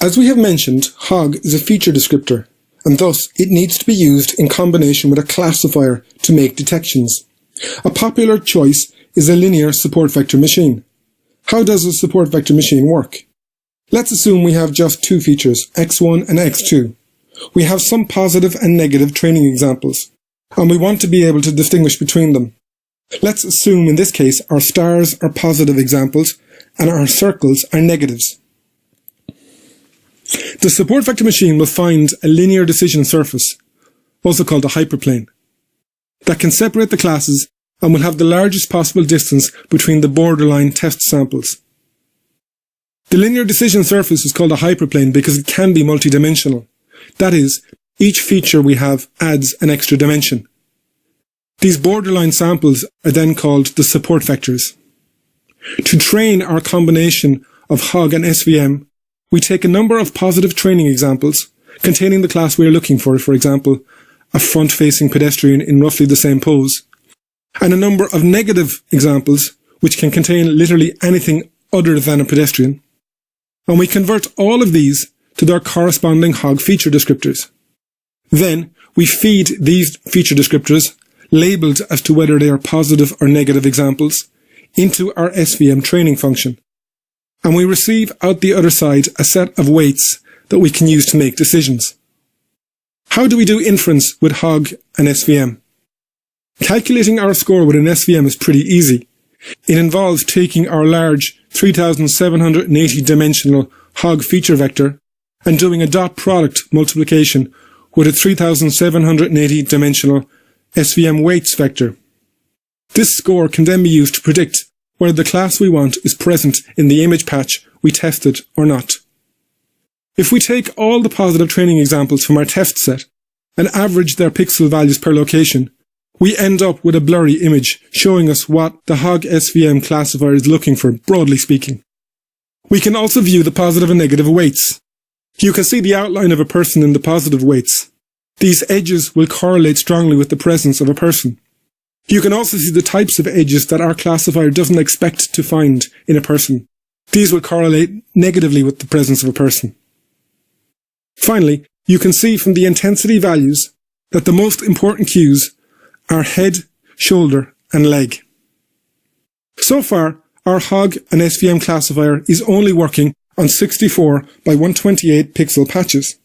As we have mentioned, HOG is a feature descriptor, and thus it needs to be used in combination with a classifier to make detections. A popular choice is a linear support vector machine. How does a support vector machine work? Let's assume we have just two features, x1 and x2. We have some positive and negative training examples, and we want to be able to distinguish between them. Let's assume in this case our stars are positive examples and our circles are negatives. The support vector machine will find a linear decision surface, also called a hyperplane, that can separate the classes and will have the largest possible distance between the borderline test samples. The linear decision surface is called a hyperplane because it can be multidimensional. That is, each feature we have adds an extra dimension. These borderline samples are then called the support vectors. To train our combination of HOG and SVM, we take a number of positive training examples containing the class we are looking for example, a front-facing pedestrian in roughly the same pose, and a number of negative examples which can contain literally anything other than a pedestrian, and we convert all of these to their corresponding HOG feature descriptors. Then we feed these feature descriptors, labelled as to whether they are positive or negative examples, into our SVM training function, and we receive out the other side a set of weights that we can use to make decisions. How do we do inference with HOG and SVM? Calculating our score with an SVM is pretty easy. It involves taking our large 3780 dimensional HOG feature vector and doing a dot product multiplication with a 3780 dimensional SVM weights vector. This score can then be used to predict whether the class we want is present in the image patch we tested or not. If we take all the positive training examples from our test set and average their pixel values per location, we end up with a blurry image showing us what the HOG SVM classifier is looking for, broadly speaking. We can also view the positive and negative weights. You can see the outline of a person in the positive weights. These edges will correlate strongly with the presence of a person. You can also see the types of edges that our classifier doesn't expect to find in a person. These will correlate negatively with the presence of a person. Finally, you can see from the intensity values that the most important cues are head, shoulder, and leg. So far, our HOG and SVM classifier is only working on 64 by 128 pixel patches.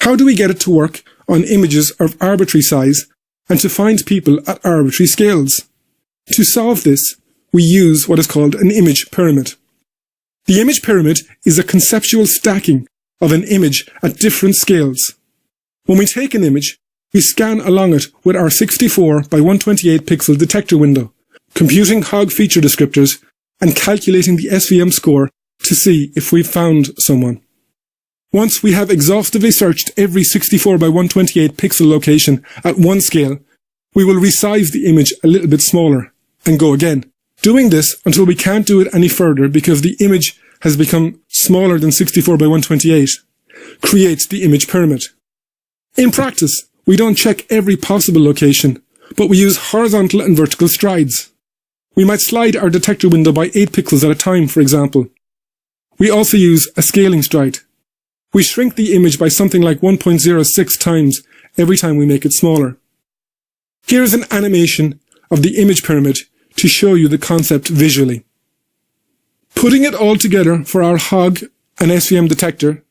How do we get it to work on images of arbitrary size and to find people at arbitrary scales? To solve this, we use what is called an image pyramid. The image pyramid is a conceptual stacking of an image at different scales. When we take an image, we scan along it with our 64 by 128 pixel detector window, computing HOG feature descriptors and calculating the SVM score to see if we've found someone. Once we have exhaustively searched every 64 by 128 pixel location at one scale, we will resize the image a little bit smaller and go again, doing this until we can't do it any further because the image has become smaller than 64 by 128, creates the image pyramid. In practice, we don't check every possible location, but we use horizontal and vertical strides. We might slide our detector window by 8 pixels at a time, for example. We also use a scaling stride. We shrink the image by something like 1.06 times every time we make it smaller. Here is an animation of the image pyramid to show you the concept visually. Putting it all together for our HOG and SVM detector,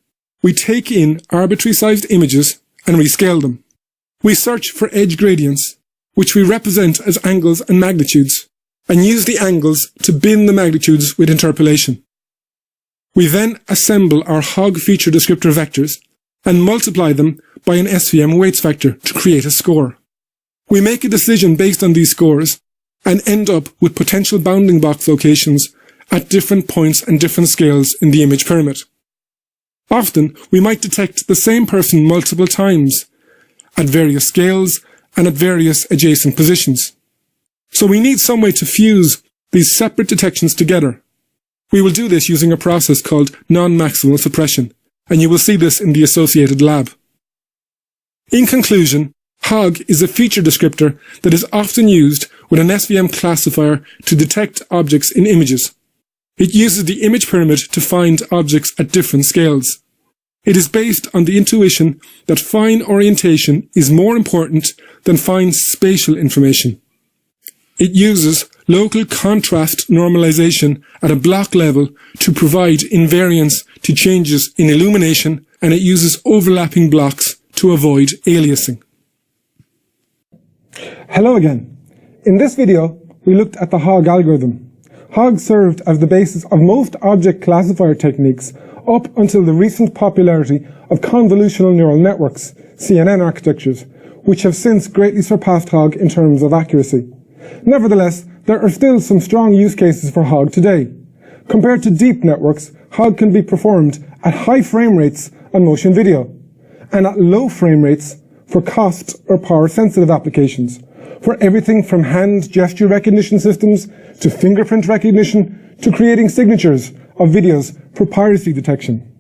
we take in arbitrary sized images and rescale them. We search for edge gradients, which we represent as angles and magnitudes, and use the angles to bin the magnitudes with interpolation. We then assemble our HOG feature descriptor vectors and multiply them by an SVM weights vector to create a score. We make a decision based on these scores and end up with potential bounding box locations at different points and different scales in the image pyramid. Often, we might detect the same person multiple times at various scales and at various adjacent positions. So we need some way to fuse these separate detections together. We will do this using a process called non-maximal suppression, and you will see this in the associated lab. In conclusion, HOG is a feature descriptor that is often used with an SVM classifier to detect objects in images. It uses the image pyramid to find objects at different scales. It is based on the intuition that fine orientation is more important than fine spatial information. It uses local contrast normalization at a block level to provide invariance to changes in illumination, and it uses overlapping blocks to avoid aliasing. Hello again. In this video, we looked at the Hogg algorithm. Hogg served as the basis of most object classifier techniques up until the recent popularity of convolutional neural networks, CNN architectures, which have since greatly surpassed Hogg in terms of accuracy. Nevertheless, there are still some strong use cases for Hogg today. Compared to deep networks, Hogg can be performed at high frame rates on motion video, and at low frame rates for cost or power sensitive applications, for everything from hand gesture recognition systems to fingerprint recognition to creating signatures of videos for piracy detection.